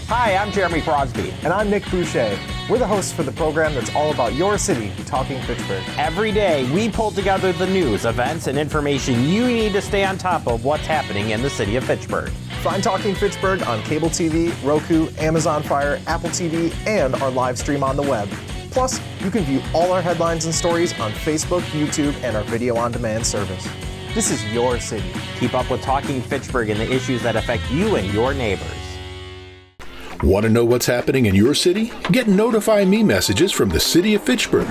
Hi, I'm Jeremy Crosby. And I'm Nick Boucher. We're the hosts for the program that's all about your city, Talking Fitchburg. Every day, we pull together the news, events, and information you need to stay on top of what's happening in the city of Fitchburg. Find Talking Fitchburg on cable TV, Roku, Amazon Fire, Apple TV, and our live stream on the web. Plus, you can view all our headlines and stories on Facebook, YouTube, and our video on demand service. This is your city. Keep up with Talking Fitchburg and the issues that affect you and your neighbors. Want to know what's happening in your city? Get Notify Me messages from the City of Fitchburg.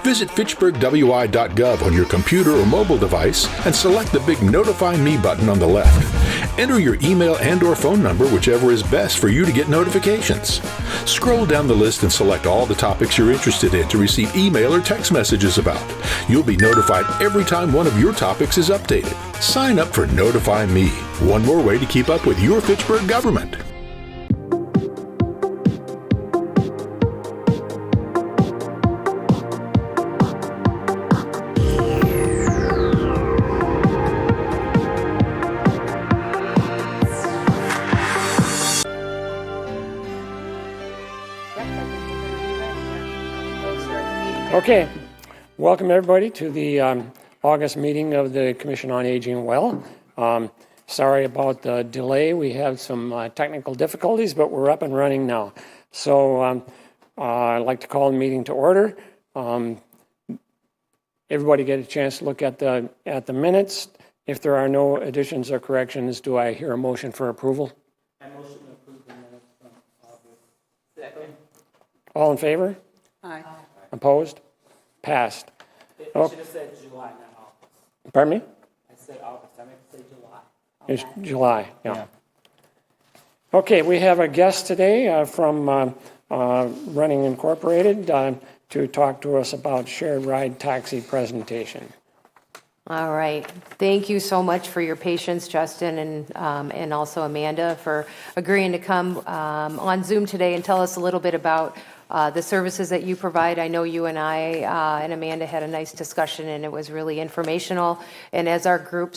Visit fitchburgwi.gov on your computer or mobile device and select the big Notify Me button on the left. Enter your email and/or phone number, whichever is best for you to get notifications. Scroll down the list and select all the topics you're interested in to receive email or text messages about. You'll be notified every time one of your topics is updated. Sign up for Notify Me, one more way to keep up with your Fitchburg government. Okay, welcome everybody to the August meeting of the Commission on Aging Well. Sorry about the delay. We have some technical difficulties, but we're up and running now. So I'd like to call the meeting to order. Everybody get a chance to look at the minutes. If there are no additions or corrections, do I hear a motion for approval? I motion to approve the minutes from August 2nd. All in favor? Aye. Opposed? Passed. I should have said July, not August. Pardon me? I said August. I meant to say July. It's July, yeah. Okay, we have a guest today from Running Incorporated to talk to us about shared ride taxi presentation. All right. Thank you so much for your patience, Justin, and also Amanda, for agreeing to come on Zoom today and tell us a little bit about the services that you provide. I know you and I and Amanda had a nice discussion, and it was really informational. And as our group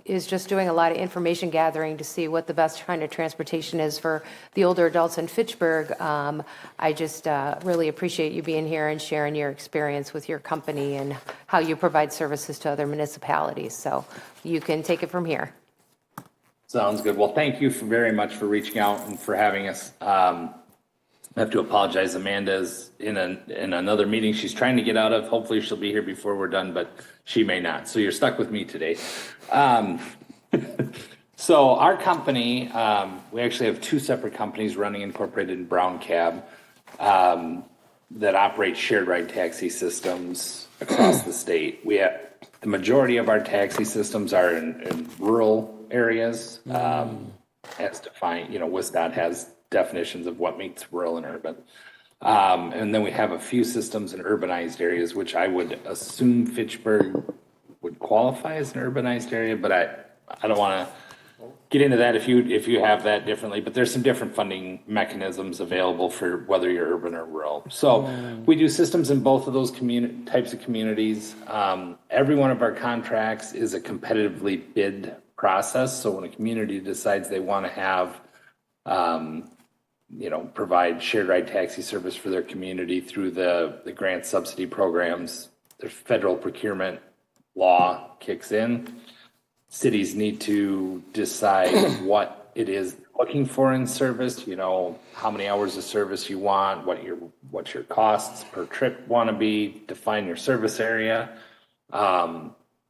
is just doing a lot of information gathering to see what the best kind of transportation is for the older adults in Fitchburg, I just really appreciate you being here and sharing your experience with your company and how you provide services to other municipalities. So you can take it from here. Sounds good. Well, thank you very much for reaching out and for having us. I have to apologize. Amanda's in another meeting she's trying to get out of. Hopefully she'll be here before we're done, but she may not. So you're stuck with me today. So our company, we actually have two separate companies Running Incorporated in Brown Cab that operate shared ride taxi systems across the state. We have the majority of our taxi systems are in rural areas, as defined. WSDOT has definitions of what makes rural and urban. And then we have a few systems in urbanized areas, which I would assume Fitchburg would qualify as an urbanized area, but I don't want to get into that if you have that differently, but there's some different funding mechanisms available for whether you're urban or rural. So we do systems in both of those types of communities. Every one of our contracts is a competitively bid process. So when a community decides they want to have provide shared ride taxi service for their community through the grant subsidy programs, the federal procurement law kicks in. Cities need to decide what it is looking for in service, how many hours of service you want, what your costs per trip want to be, define your service area,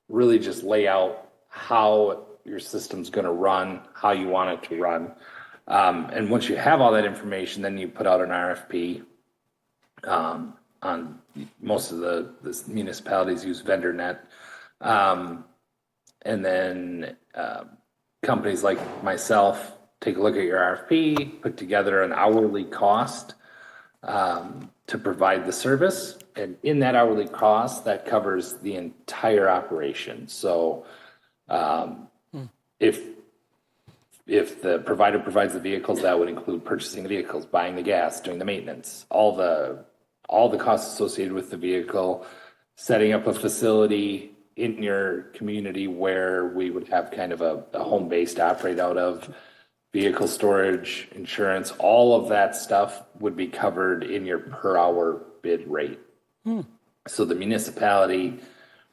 really just lay out how your system's going to run, how you want it to run. And once you have all that information, then you put out an RFP. On most of the municipalities use VendorNet. And then companies like myself take a look at your RFP, put together an hourly cost to provide the service. And in that hourly cost, that covers the entire operation. So if the provider provides the vehicles, that would include purchasing the vehicles, buying the gas, doing the maintenance, all the costs associated with the vehicle, setting up a facility in your community where we would have kind of a home base to operate out of, vehicle storage, insurance, all of that stuff would be covered in your per hour bid rate. So the municipality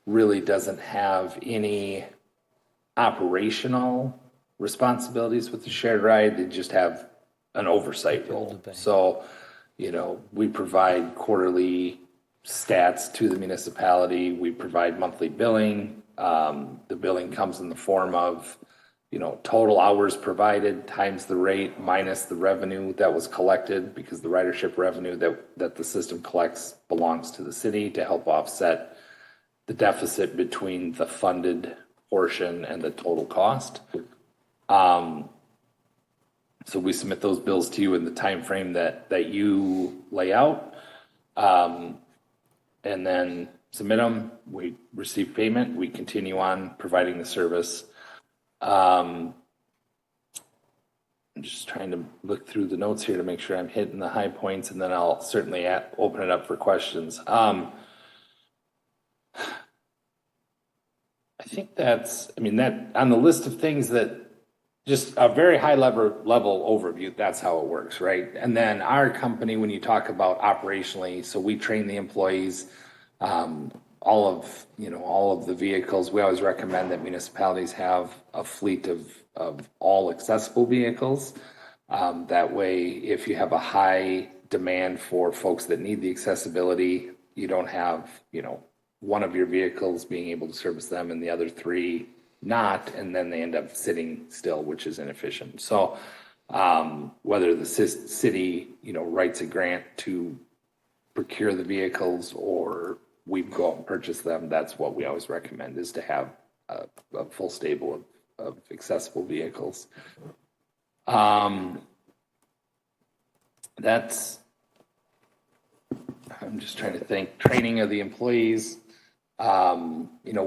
really doesn't have any operational responsibilities with the shared ride. They just have an oversight role. So, we provide quarterly stats to the municipality. We provide monthly billing. The billing comes in the form of, total hours provided times the rate minus the revenue that was collected, because the ridership revenue that the system collects belongs to the city to help offset the deficit between the funded portion and the total cost. So we submit those bills to you in the time frame that you lay out, and then submit them. We receive payment. We continue on providing the service. I'm just trying to look through the notes here to make sure I'm hitting the high points, and then I'll certainly open it up for questions. I think that on the list of things that just a very high level overview, that's how it works, right? And then our company, when you talk about operationally, so we train the employees, all of the vehicles. We always recommend that municipalities have a fleet of all accessible vehicles. That way, if you have a high demand for folks that need the accessibility, you don't have, one of your vehicles being able to service them and the other three not, and then they end up sitting still, which is inefficient. So whether the city, writes a grant to procure the vehicles or we go out and purchase them, that's what we always recommend, is to have a full stable of accessible vehicles. I'm just trying to think. Training of the employees.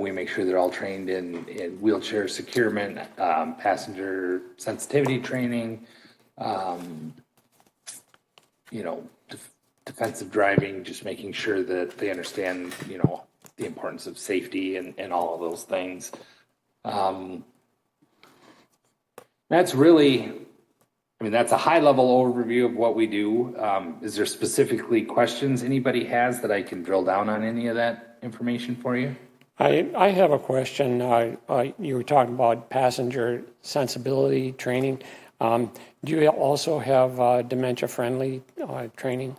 We make sure they're all trained in wheelchair securement, passenger sensitivity training, defensive driving, just making sure that they understand, the importance of safety and all of those things. That's really, that's a high level overview of what we do. Is there specifically questions anybody has that I can drill down on any of that information for you? I have a question. You were talking about passenger sensibility training. Do you also have dementia-friendly training?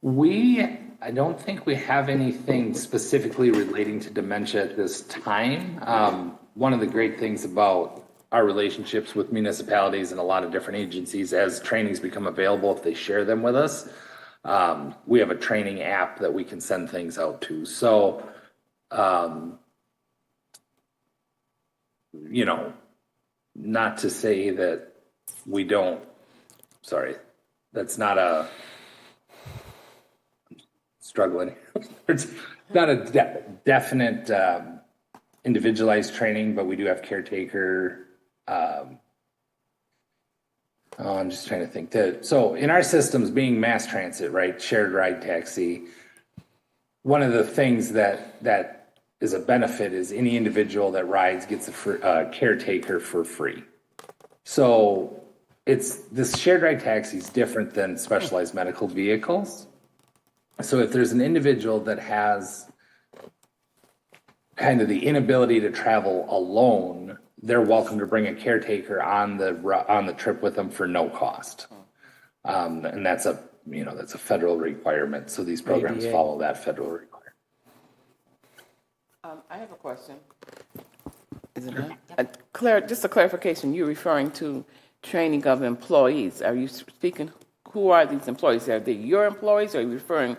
I don't think we have anything specifically relating to dementia at this time. One of the great things about our relationships with municipalities and a lot of different agencies, as trainings become available, if they share them with us, we have a training app that we can send things out to. So, not to say that we don't, that's not a, struggling. It's not a definite individualized training, but we do have caretaker. I'm just trying to think. So in our systems, being mass transit, right, shared ride taxi, one of the things that is a benefit is any individual that rides gets a caretaker for free. So this shared ride taxi is different than specialized medical vehicles. So if there's an individual that has kind of the inability to travel alone, they're welcome to bring a caretaker on the trip with them for no cost. And that's a federal requirement. So these programs follow that federal requirement. I have a question. Is it on? Just a clarification. You're referring to training of employees. Are you speaking? Who are these employees? Are they your employees, or are you referring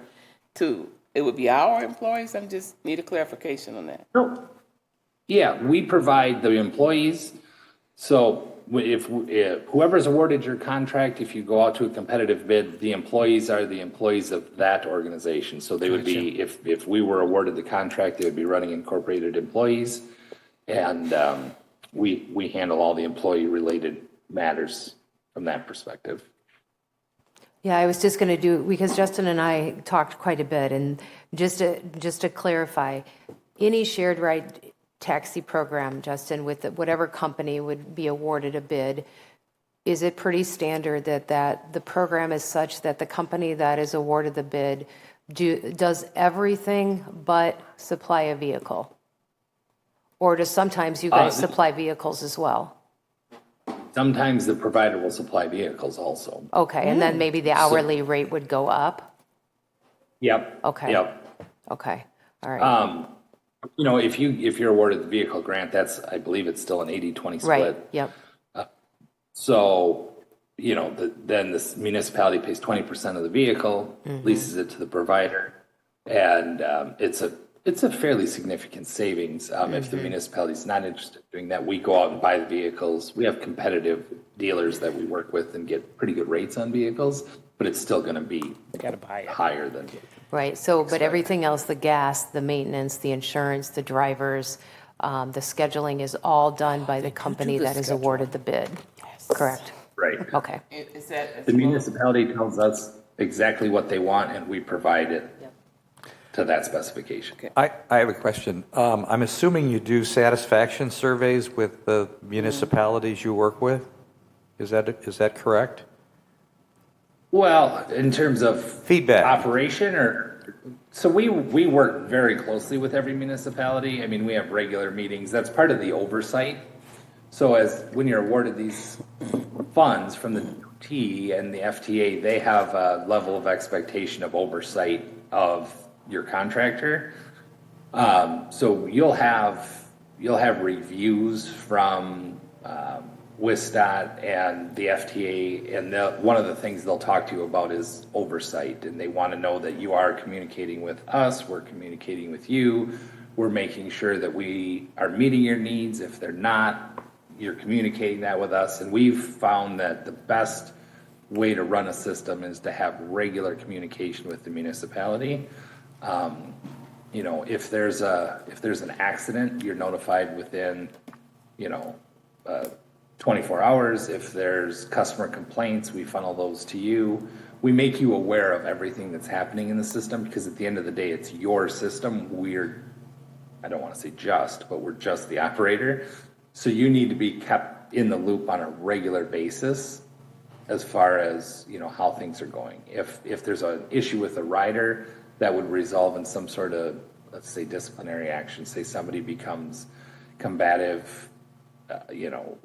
to? It would be our employees. I just need a clarification on that. No. Yeah, we provide the employees. So if whoever's awarded your contract, if you go out to a competitive bid, the employees are the employees of that organization. So they would be, if we were awarded the contract, they would be running incorporated employees, and we handle all the employee related matters from that perspective. Yeah, I was just going to do, because Justin and I talked quite a bit, and just to clarify, any shared ride taxi program, Justin, with whatever company would be awarded a bid, is it pretty standard that the program is such that the company that is awarded the bid does everything but supply a vehicle? Or does sometimes you guys supply vehicles as well? Sometimes the provider will supply vehicles also. Okay, and then maybe the hourly rate would go up? Yep. Okay. Yep. Okay, all right. If you're awarded the vehicle grant, I believe it's still an 80-20 split. Right, yep. So, then the municipality pays 20% of the vehicle, leases it to the provider, and it's a fairly significant savings. If the municipality's not interested in doing that, we go out and buy the vehicles. We have competitive dealers that we work with and get pretty good rates on vehicles, but it's still going to be higher than. Right, but everything else, the gas, the maintenance, the insurance, the drivers, the scheduling is all done by the company that is awarded the bid. Yes. Correct? Right. Okay. Is that The municipality tells us exactly what they want, and we provide it to that specification. I have a question. I'm assuming you do satisfaction surveys with the municipalities you work with? Is that correct? Well, in terms of Feedback. operation, so we work very closely with every municipality. I mean, we have regular meetings. That's part of the oversight. So when you're awarded these funds from the DOT and the FTA, they have a level of expectation of oversight of your contractor. So you'll have reviews from WISDOT and the FTA, and one of the things they'll talk to you about is oversight, and they want to know that you are communicating with us, we're communicating with you, we're making sure that we are meeting your needs. If they're not, you're communicating that with us, and we've found that the best way to run a system is to have regular communication with the municipality. If there's an accident, you're notified within 24 hours. If there's customer complaints, we funnel those to you. We make you aware of everything that's happening in the system, because at the end of the day, it's your system. I don't want to say but we're just the operator. So you need to be kept in the loop on a regular basis as far as, how things are going. If there's an issue with a rider, that would resolve in some sort of, let's say, disciplinary action. Say somebody becomes combative,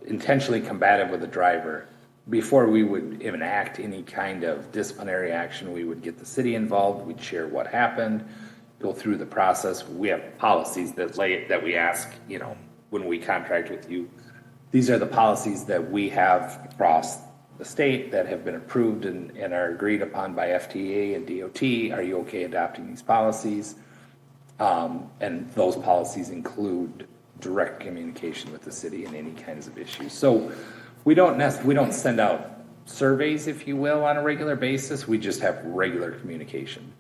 intentionally combative with a driver. Before we would enact any kind of disciplinary action, we would get the city involved. We'd share what happened, go through the process. We have policies that we ask, when we contract with you. These are the policies that we have across the state that have been approved and are agreed upon by FTA and DOT. Are you okay adopting these policies? And those policies include direct communication with the city and any kinds of issues. So we don't send out surveys, if you will, on a regular basis. We just have regular communication.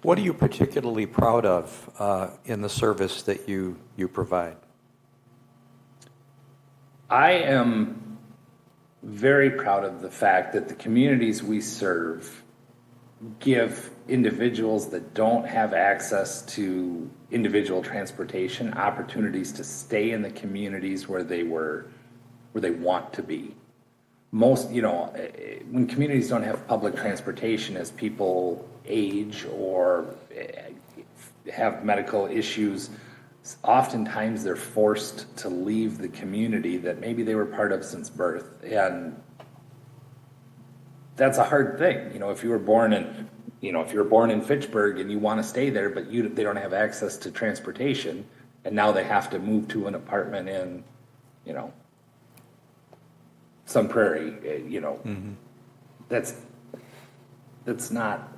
What are you particularly proud of in the service that you provide? I am very proud of the fact that the communities we serve give individuals that don't have access to individual transportation opportunities to stay in the communities where they want to be. Most, when communities don't have public transportation, as people age or have medical issues, oftentimes they're forced to leave the community that maybe they were part of since birth. And that's a hard thing. If you were born in Fitchburg and you want to stay there, but they don't have access to transportation, and now they have to move to an apartment in, Sun Prairie, that's not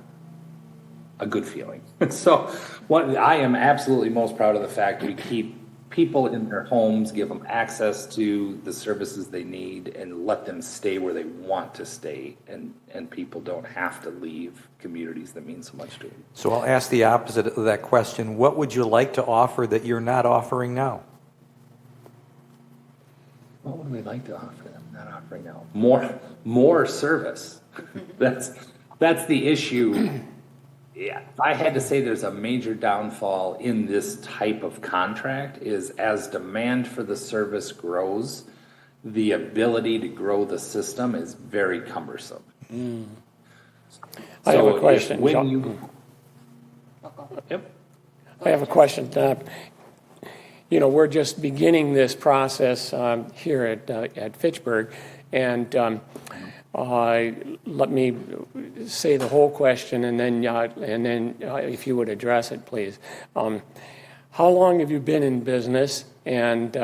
a good feeling. So I am absolutely most proud of the fact we keep people in their homes, give them access to the services they need, and let them stay where they want to stay, and people don't have to leave communities that mean so much to them. So I'll ask the opposite of that question. What would you like to offer that you're not offering now? What would we like to offer them? Not offering now. More service. That's the issue. Yeah, if I had to say there's a major downfall in this type of contract is as demand for the service grows, the ability to grow the system is very cumbersome. I have a question. Yep. I have a question. We're just beginning this process here at Fitchburg, and let me say the whole question, and then if you would address it, please. How long have you been in business? And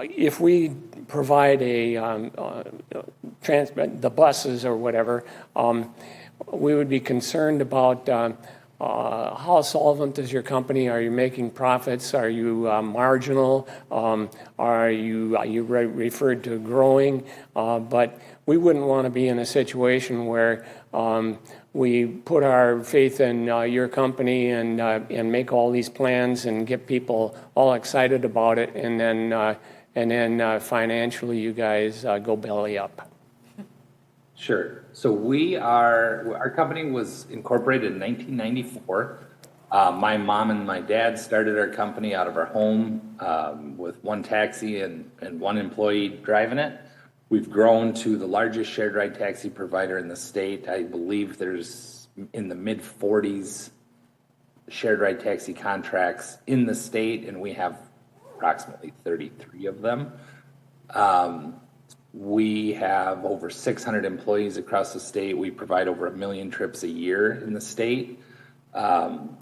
if we provide the buses or whatever, we would be concerned about how solvent is your company? Are you making profits? Are you marginal? Are you referred to growing? But we wouldn't want to be in a situation where we put our faith in your company and make all these plans and get people all excited about it, and then financially you guys go belly up. Sure. So our company was incorporated in 1994. My mom and my dad started our company out of our home with one taxi and one employee driving it. We've grown to the largest shared ride taxi provider in the state. I believe there's in the mid 40s shared ride taxi contracts in the state, and we have approximately 33 of them. We have over 600 employees across the state. We provide over 1 million trips a year in the state. In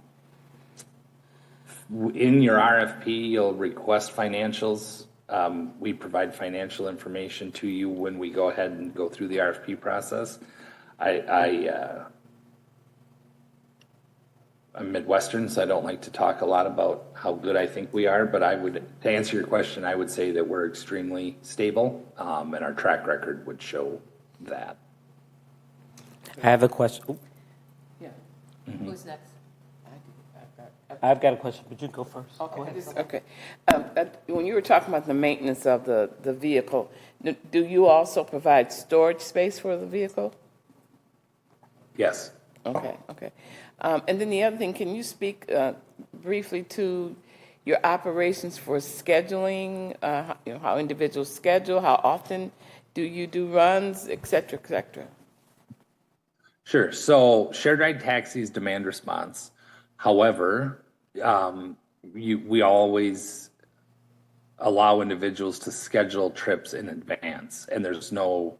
your RFP, you'll request financials. We provide financial information to you when we go ahead and go through the RFP process. I'm Midwestern, so I don't like to talk a lot about how good I think we are, but to answer your question, I would say that we're extremely stable, and our track record would show that. I have a question. Ooh, Yeah. Who's next? I've got a question, but you go first. Okay. When you were talking about the maintenance of the vehicle, do you also provide storage space for the vehicle? Yes. Okay. And then the other thing, can you speak briefly to your operations for scheduling, how individuals schedule, how often do you do runs, et cetera, et cetera? Sure. So shared ride taxis demand response. However, we always allow individuals to schedule trips in advance, and there's no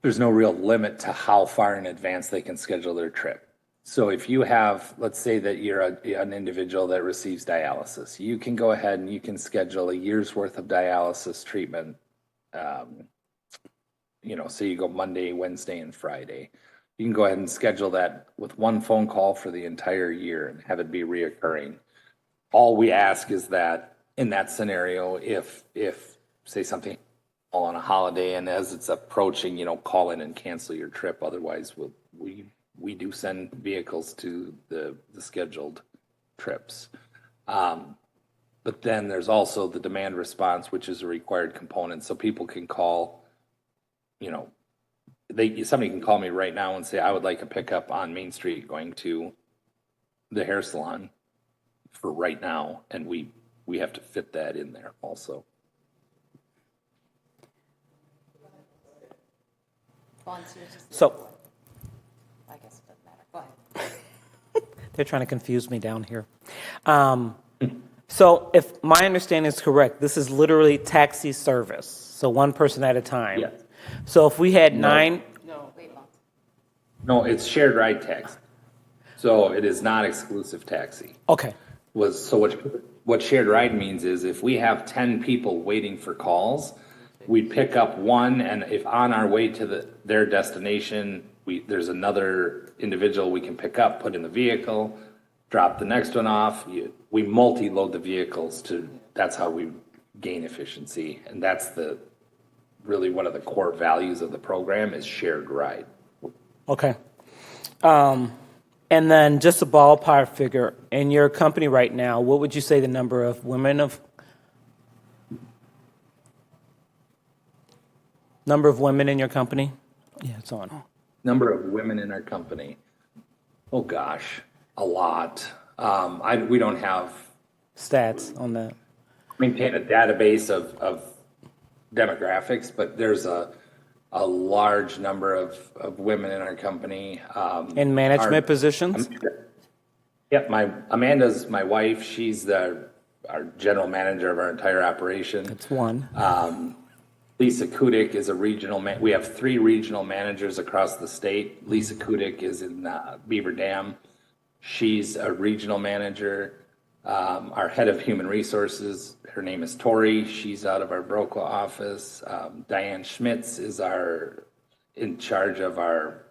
real limit to how far in advance they can schedule their trip. So if you have, let's say that you're an individual that receives dialysis, you can go ahead and you can schedule a year's worth of dialysis treatment. So you go Monday, Wednesday, and Friday. You can go ahead and schedule that with one phone call for the entire year and have it be reoccurring. All we ask is that in that scenario, if say something on a holiday, and as it's approaching, call in and cancel your trip. Otherwise, we do send vehicles to the scheduled trips. But then there's also the demand response, which is a required component. So people can call, somebody can call me right now and say, I would like a pickup on Main Street going to the hair salon for right now, and we have to fit that in there also. So, I guess it doesn't matter. Go ahead. they're trying to confuse me down here. So if my understanding is correct, this is literally taxi service. So one person at a time. Yes. So if we had nine. No, it's shared ride taxi. So it is not exclusive taxi. Okay. So what shared ride means is if we have 10 people waiting for calls, we pick up one, and if on our way to their destination, there's another individual we can pick up, put in the vehicle, drop the next one off. We multi-load the vehicles that's how we gain efficiency, and that's really one of the core values of the program is shared ride. Okay. And then just a ballpark figure, in your company right now, what would you say the number of women in your company? Yeah, it's on. Number of women in our company. Oh gosh, a lot. We don't have Stats on that. maintain a database of demographics, but there's a large number of women in our company. In management positions? Yep, Amanda's my wife. She's our general manager of our entire operation. That's one. Lisa Kudik is a regional. We have 3 regional managers across the state. Lisa Kudik is in Beaver Dam. She's a regional manager. Our head of human resources, her name is Tori. She's out of our Broqua office. Diane Schmitz is in charge of our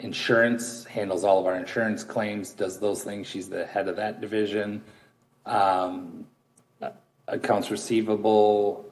insurance, handles all of our insurance claims, does those things. She's the head of that division. Accounts receivable.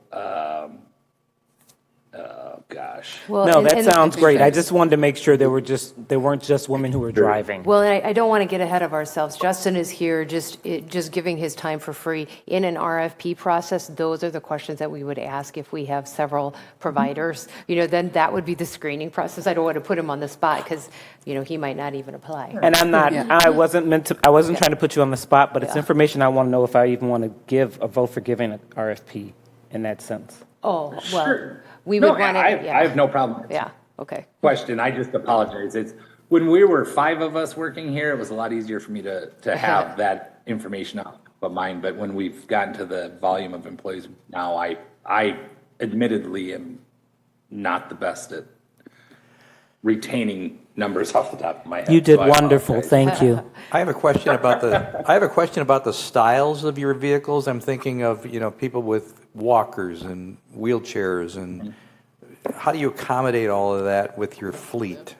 Gosh. Well, No, and- that and- sounds great. I just wanted to make sure there weren't just women who were driving. Well, and I don't want to get ahead of ourselves. Justin is here just giving his time for free. In an RFP process, those are the questions that we would ask if we have several providers. Then that would be the screening process. I don't want to put him on the spot because, he might not even apply. And I'm not, I wasn't trying to put you on the spot, but it's information I want to know if I even want to give a vote for giving an RFP in that sense. Oh, well, Sure. we No, would want to. I have no problem with Yeah, okay. question. I just apologize. It's when we were 5 of us working here, it was a lot easier for me to have that information out of mine. But when we've gotten to the volume of employees now, I admittedly am not the best at retaining numbers off the top of my head. You did so I wonderful. apologize. Thank you. I have a question about the styles of your vehicles. I'm thinking of, people with walkers and wheelchairs, and how do you accommodate all of that with your fleet?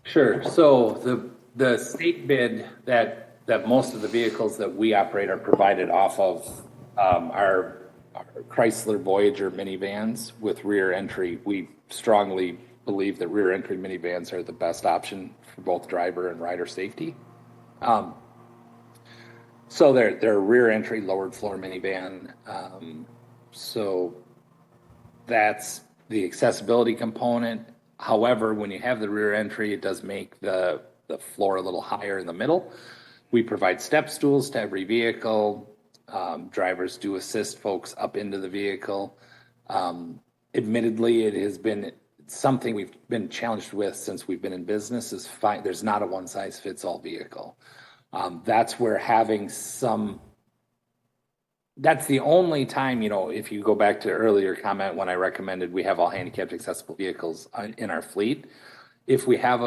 Sure. So the state bid that most of the vehicles that we operate are provided off of our Chrysler Voyager minivans with rear entry. We strongly believe that rear entry minivans are the best option for both driver and rider safety. So they're a rear entry, lowered floor minivan. So that's the accessibility component. However, when you have the rear entry, it does make the floor a little higher in the middle. We provide step stools to every vehicle. Drivers do assist folks up into the vehicle. Admittedly, it has been something we've been challenged with since we've been in business. There's not a one-size-fits-all vehicle. That's where that's the only time, if you go back to earlier comment when I recommended we have all handicapped accessible vehicles in our fleet, if we have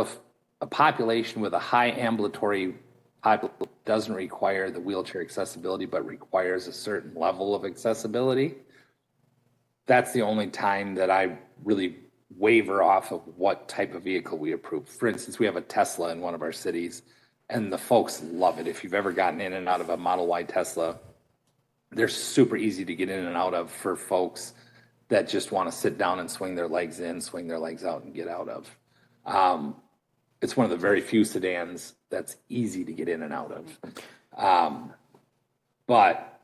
a population with a high ambulatory population doesn't require the wheelchair accessibility but requires a certain level of accessibility, that's the only time that I really waver off of what type of vehicle we approve. For instance, we have a Tesla in one of our cities, and the folks love it. If you've ever gotten in and out of a Model Y Tesla, they're super easy to get in and out of for folks that just want to sit down and swing their legs in, swing their legs out, and get out of. It's one of the very few sedans that's easy to get in and out of. But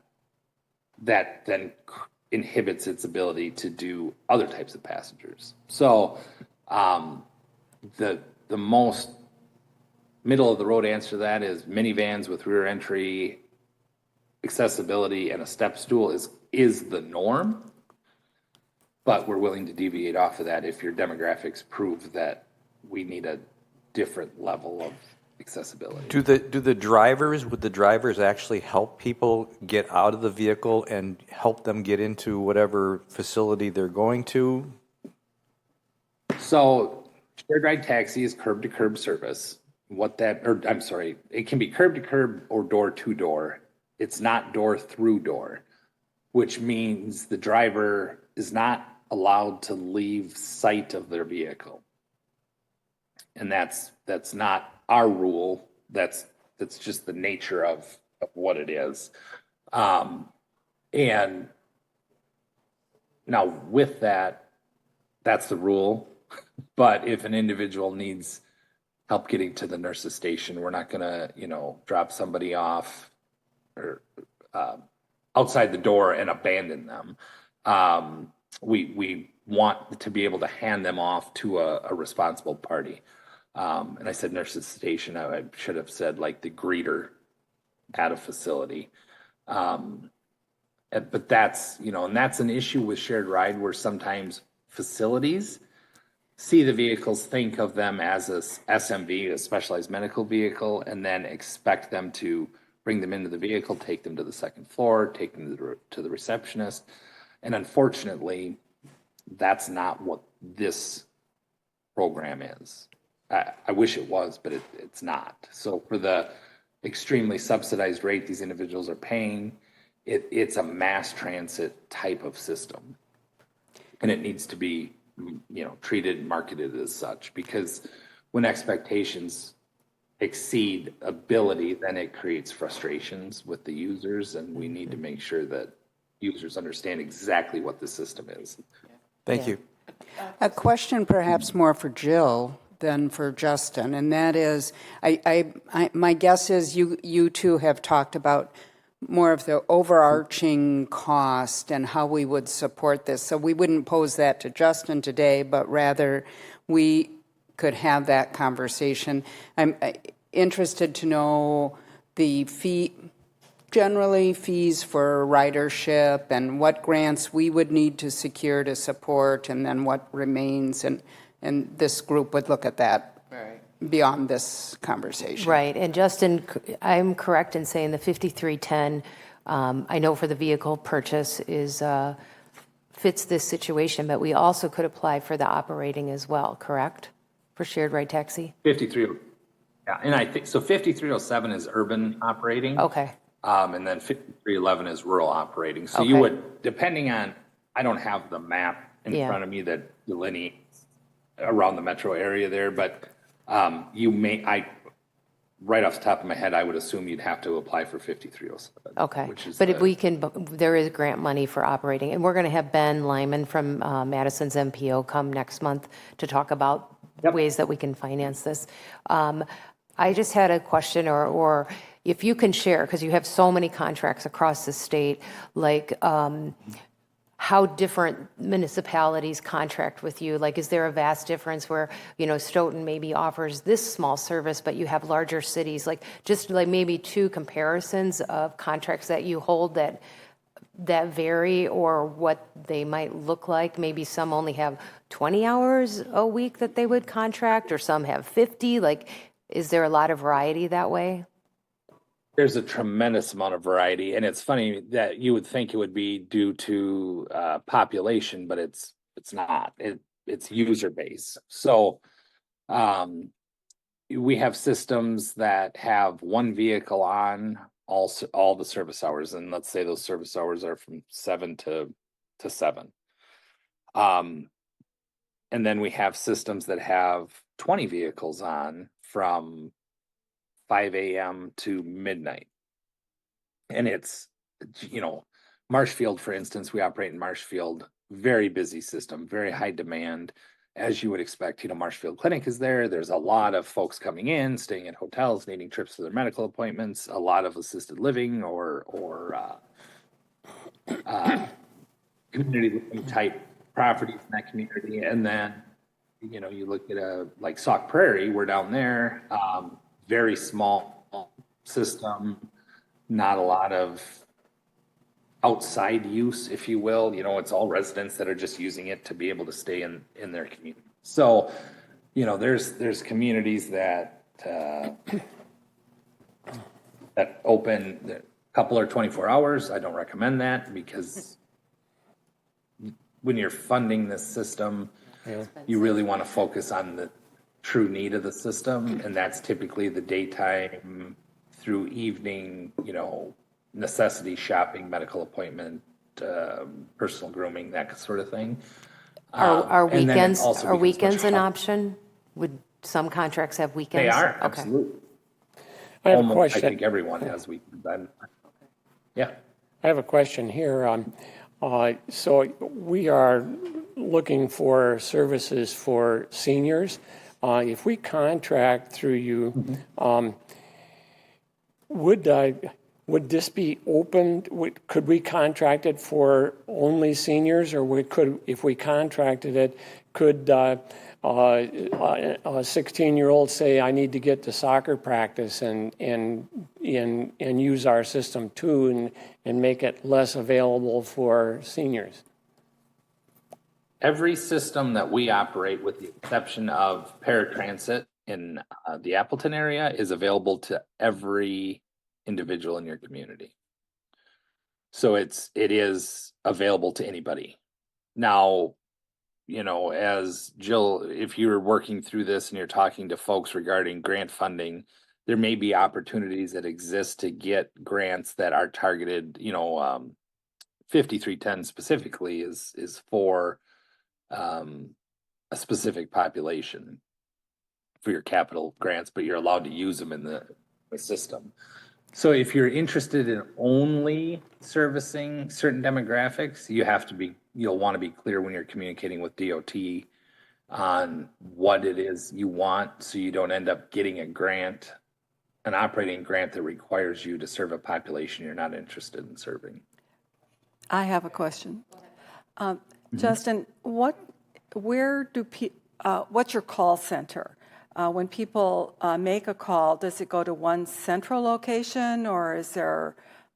that then inhibits its ability to do other types of passengers. So the most middle of the road answer to that is minivans with rear entry, accessibility, and a step stool is the norm. But we're willing to deviate off of that if your demographics prove that we need a different level of accessibility. Would the drivers actually help people get out of the vehicle and help them get into whatever facility they're going to? So shared ride taxi is curb to curb service. It can be curb to curb or door to door. It's not door through door, which means the driver is not allowed to leave sight of their vehicle. And that's not our rule. That's just the nature of what it is. And now with that's the rule. But if an individual needs help getting to the nurse's station, we're not going to, drop somebody off or outside the door and abandon them. we want to be able to hand them off to a responsible party. And I said nurse's station. I should have said like the greeter at a facility. But that's, and that's an issue with shared ride where sometimes facilities see the vehicles, think of them as a SMV, a specialized medical vehicle, and then expect them to bring them into the vehicle, take them to the second floor, take them to the receptionist. And unfortunately, that's not what this program is. I wish it was, but it's not. So for the extremely subsidized rate these individuals are paying, it's a mass transit type of system. And it needs to be, treated and marketed as such, because when expectations exceed ability, then it creates frustrations with the users, and we need to make sure that users understand exactly what the system is. Thank you. A question perhaps more for Jill than for Justin, and that is, my guess is you two have talked about more of the overarching cost and how we would support this. So we wouldn't pose that to Justin today, but rather we could have that conversation. I'm interested to know the generally fees for ridership and what grants we would need to secure to support, and then what remains, and this group would look at that beyond this conversation. Right, and Justin, I'm correct in saying the 5310, I know for the vehicle purchase fits this situation, but we also could apply for the operating as well, correct? For shared ride taxi? 53, yeah, and I think, so 5307 is urban operating. Okay. And then 5311 is rural operating. So Okay. you would, depending on, I don't have the map in Yeah. front of me that delineates around the metro area there, but right off the top of my head, I would assume you'd have to apply for 5307. Okay, Which is but if there is grant money for operating, and we're going to have Ben Lyman from Madison's MPO come next month to talk about ways that we can finance this. I just had a question, or if you can share, because you have so many contracts across the state, like how different municipalities contract with you. Like, is there a vast difference where, Stoughton maybe offers this small service, but you have larger cities? Like, just like maybe two comparisons of contracts that you hold that vary, or what they might look like. Maybe some only have 20 hours a week that they would contract, or some have 50. Like, is there a lot of variety that way? There's a tremendous amount of variety, and it's funny that you would think it would be due to population, but it's not. It's user base. So we have systems that have one vehicle on all the service hours, and let's say those service hours are from 7 to 7. And then we have systems that have 20 vehicles on from 5 a.m. to midnight. And it's, Marshfield, for instance, we operate in Marshfield, very busy system, very high demand. As you would expect, Marshfield Clinic is there. There's a lot of folks coming in, staying in hotels, needing trips for their medical appointments, a lot of assisted living or community living type properties in that community. And then, you look at like Sauk Prairie, we're down there, very small system, not a lot of outside use, if you will. It's all residents that are just using it to be able to stay in their community. So, there's communities that open, a couple are 24 hours. I don't recommend that, because when you're funding this system, you really want to focus on the true need of the system, and that's typically the daytime through evening, necessity shopping, medical appointment, personal grooming, that sort of thing. Are and then it weekends also are becomes weekends much an harder. option? Would some contracts have weekends? They are, Okay. absolutely. I have a Almost, question. I think everyone has weekends. Yeah. I have a question here. So we are looking for services for seniors. If we contract through you, would would this be open? Could we contract it for only seniors, or if we contracted it, could a 16-year-old say, I need to get to soccer practice and use our system too, and make it less available for seniors? Every system that we operate, with the exception of paratransit in the Appleton area, is available to every individual in your community. So it is available to anybody. Now, as Jill, if you're working through this and you're talking to folks regarding grant funding, there may be opportunities that exist to get grants that are targeted. 5310 specifically is for a specific population for your capital grants, but you're allowed to use them in the system. So if you're interested in only servicing certain demographics, you'll want to be clear when you're communicating with DOT on what it is you want, so you don't end up getting an operating grant that requires you to serve a population you're not interested in serving. I have a question. Justin, what's your call center? When people make a call, does it go to one central location, or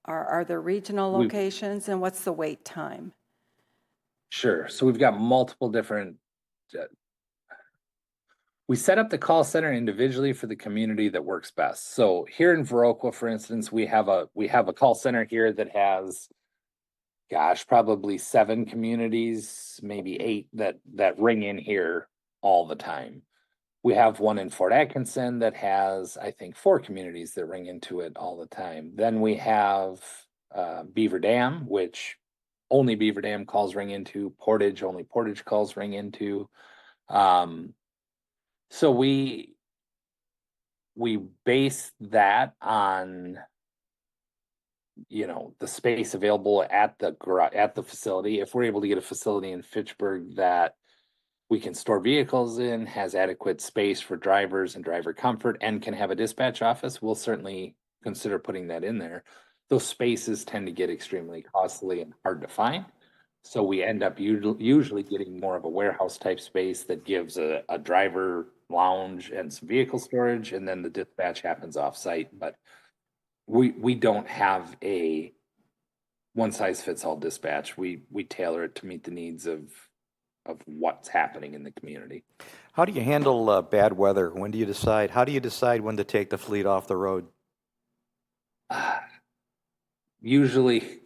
are there regional locations, and what's the wait time? Sure. So we've got multiple different. We set up the call center individually for the community that works best. So here in Viroqua, for instance, we have a call center here that has, probably 7 communities, maybe 8 that ring in here all the time. We have one in Fort Atkinson that has, I think, 4 communities that ring into it all the time. Then we have Beaver Dam, which only Beaver Dam calls ring into. Portage, only Portage calls ring into. So we base that on the space available at the facility. If we're able to get a facility in Fitchburg that we can store vehicles in, has adequate space for drivers and driver comfort, and can have a dispatch office, we'll certainly consider putting that in there. Those spaces tend to get extremely costly and hard to find. So we end up usually getting more of a warehouse type space that gives a driver lounge and some vehicle storage, and then the dispatch happens off site. But we don't have a one size fits all dispatch. We tailor it to meet the needs of what's happening in the community. How do you handle bad weather? When do you decide? How do you decide when to take the fleet off the road? Usually,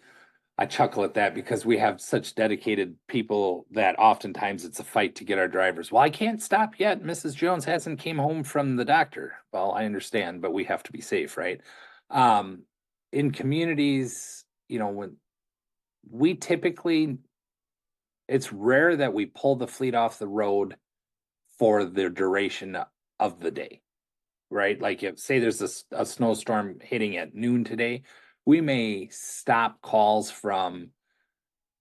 I chuckle at that because we have such dedicated people that oftentimes it's a fight to get our drivers. Well, I can't stop yet. Mrs. Jones hasn't came home from the doctor. Well, I understand, but we have to be safe, right? In communities, when we typically, it's rare that we pull the fleet off the road for the duration of the day, right? Like if, say there's a snowstorm hitting at noon today, we may stop calls from,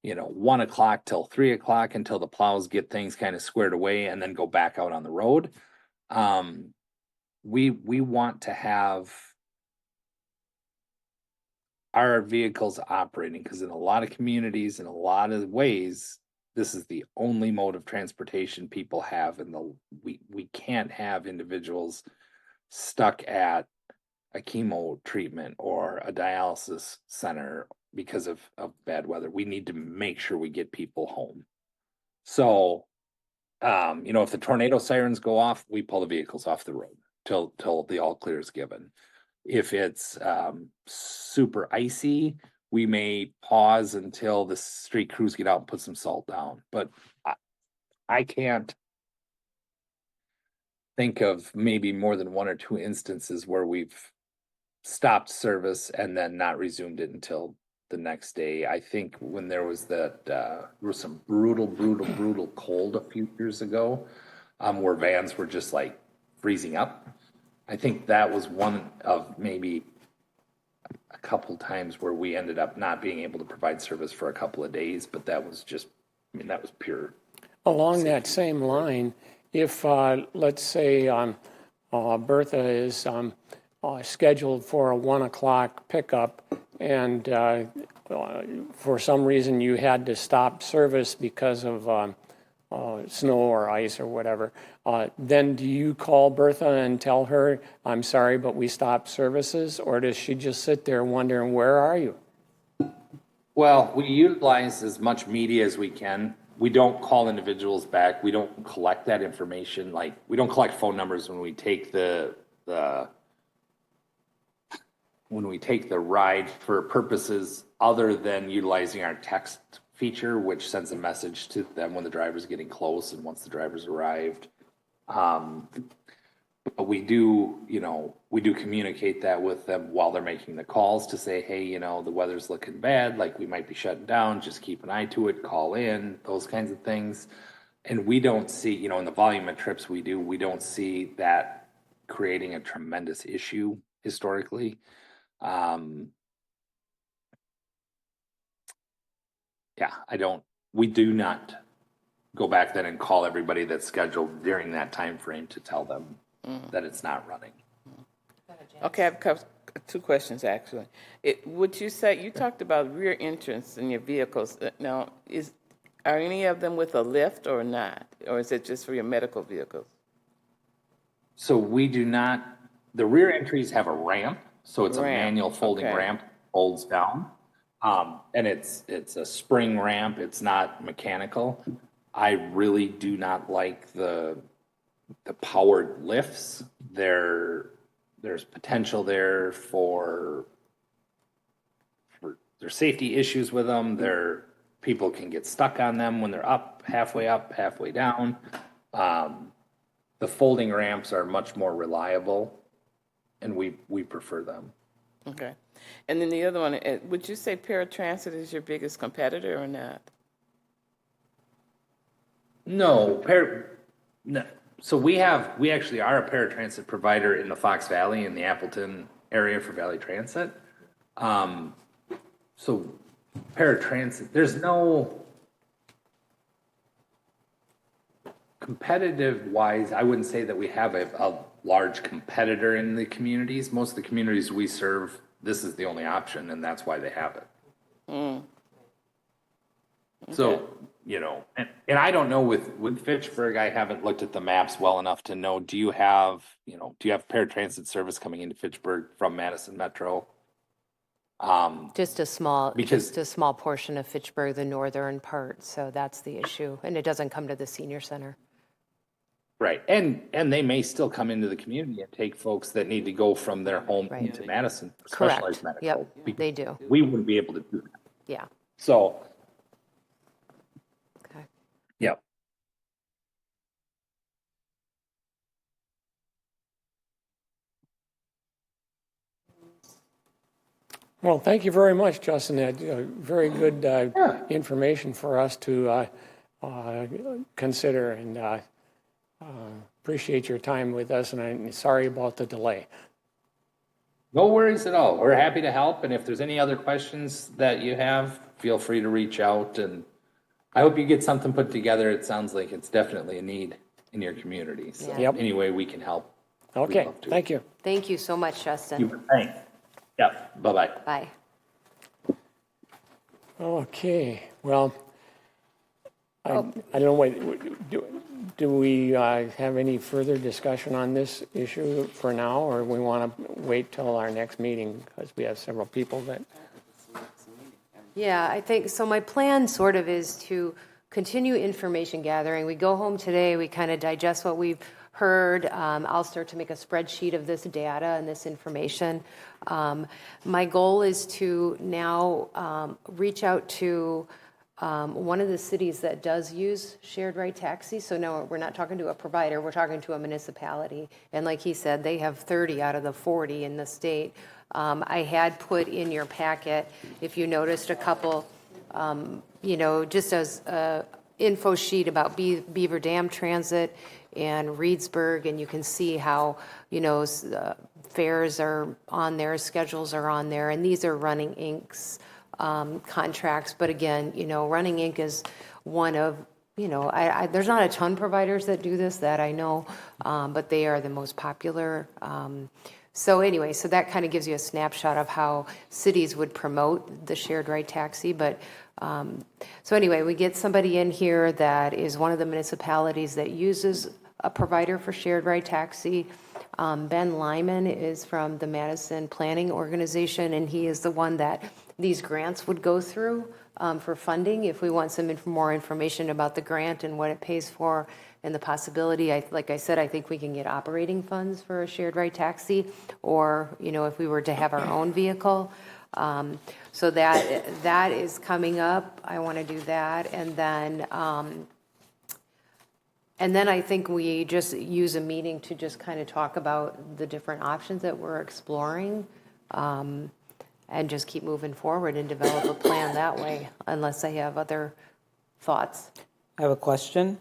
1 o'clock till 3 o'clock until the plows get things kind of squared away, and then go back out on the road. We want to have our vehicles operating, because in a lot of communities, in a lot of ways, this is the only mode of transportation people have, and we can't have individuals stuck at a chemo treatment or a dialysis center because of bad weather. We need to make sure we get people home. So, if the tornado sirens go off, we pull the vehicles off the road till the all clear is given. If it's super icy, we may pause until the street crews get out and put some salt down. But I can't think of maybe more than 1 or 2 instances where we've stopped service and then not resumed it until the next day. I think when there was there was some brutal cold a few years ago, where vans were just like freezing up. I think that was one of maybe a couple times where we ended up not being able to provide service for a couple of days, but that was just, that was pure. Along that same line, if let's say Bertha is scheduled for a 1 o'clock pickup, and for some reason you had to stop service because of snow or ice or whatever, then do you call Bertha and tell her, I'm sorry, but we stopped services? Or does she just sit there wondering, where are you? Well, we utilize as much media as we can. We don't call individuals back. We don't collect that information. Like, we don't collect phone numbers when we take the ride for purposes other than utilizing our text feature, which sends a message to them when the driver's getting close and once the driver's arrived. But we do communicate that with them while they're making the calls to say, hey, the weather's looking bad, like we might be shutting down, just keep an eye to it, call in, those kinds of things. And we don't see, in the volume of trips we do, we don't see that creating a tremendous issue historically. We do not go back then and call everybody that's scheduled during that time frame to tell them that it's not running. Okay, I have two questions actually. Would you say, you talked about rear entrance in your vehicles. Now, are any of them with a lift or not? Or is it just for your medical vehicles? So we do not, the rear entries have a ramp. So it's a manual folding ramp, folds down. And it's a spring ramp. It's not mechanical. I really do not like the powered lifts. There's potential there for there's safety issues with them. People can get stuck on them when they're up, halfway down. The folding ramps are much more reliable, and we prefer them. Okay. And then the other one, would you say paratransit is your biggest competitor or not? No. So we actually are a paratransit provider in the Fox Valley in the Appleton area for Valley Transit. So paratransit, there's no competitive wise, I wouldn't say that we have a large competitor in the communities. Most of the communities we serve, this is the only option, and that's why they have it. Okay. So, and I don't know with Fitchburg, I haven't looked at the maps well enough to know, do you have paratransit service coming into Fitchburg from Madison Metro? Just a small portion of Fitchburg, the northern part. So that's the issue. And it doesn't come to the senior center. Right. And they may still come into the community and take folks that need to go from their home into Madison for specialized medical. Yep, they do. We wouldn't be able to do that. Yeah. So. Okay. Yep. Well, thank you very much, Justin. Very good information for us to consider, and appreciate your time with us, and I'm sorry about the delay. No worries at all. We're happy to help, and if there's any other questions that you have, feel free to reach out, and I hope you get something put together. It sounds like it's definitely a need in your community, so any way we can help. Okay, thank you. Thank you so mumuch, Justin. Thanks. Yep, bye-bye. Bye. Okay, well, I don't know, do we have any further discussion on this issue for now, or we want to wait till our next meeting, because we have several people that... Yeah, I think, so my plan sort of is to continue information gathering. We go home today, we kind of digest what we've heard. I'll start to make a spreadsheet of this data and this information. My goal is to now reach out to one of the cities that does use shared ride taxi. So no, we're not talking to a provider, we're talking to a municipality. And like he said, they have 30 out of the 40 in the state. I had put in your packet, if you noticed, a couple, just as an info sheet about Beaver Dam Transit and Reedsburg, and you can see how, fares are on there, schedules are on there, and these are Running Inc.'s contracts. But again, Running Inc. is one of, there's not a ton of providers that do this that I know, but they are the most popular. So anyway, so that kind of gives you a snapshot of how cities would promote the shared ride taxi. But so anyway, we get somebody in here that is one of the municipalities that uses a provider for shared ride taxi. Ben Lyman is from the Madison Planning Organization, and he is the one that these grants would go through for funding. If we want some more information about the grant and what it pays for and the possibility, like I said, I think we can get operating funds for a shared ride taxi, or if we were to have our own vehicle. So that is coming up. I want to do that, and then I think we just use a meeting to just kind of talk about the different options that we're exploring, and just keep moving forward and develop a plan that way, unless I have other thoughts. I have a question.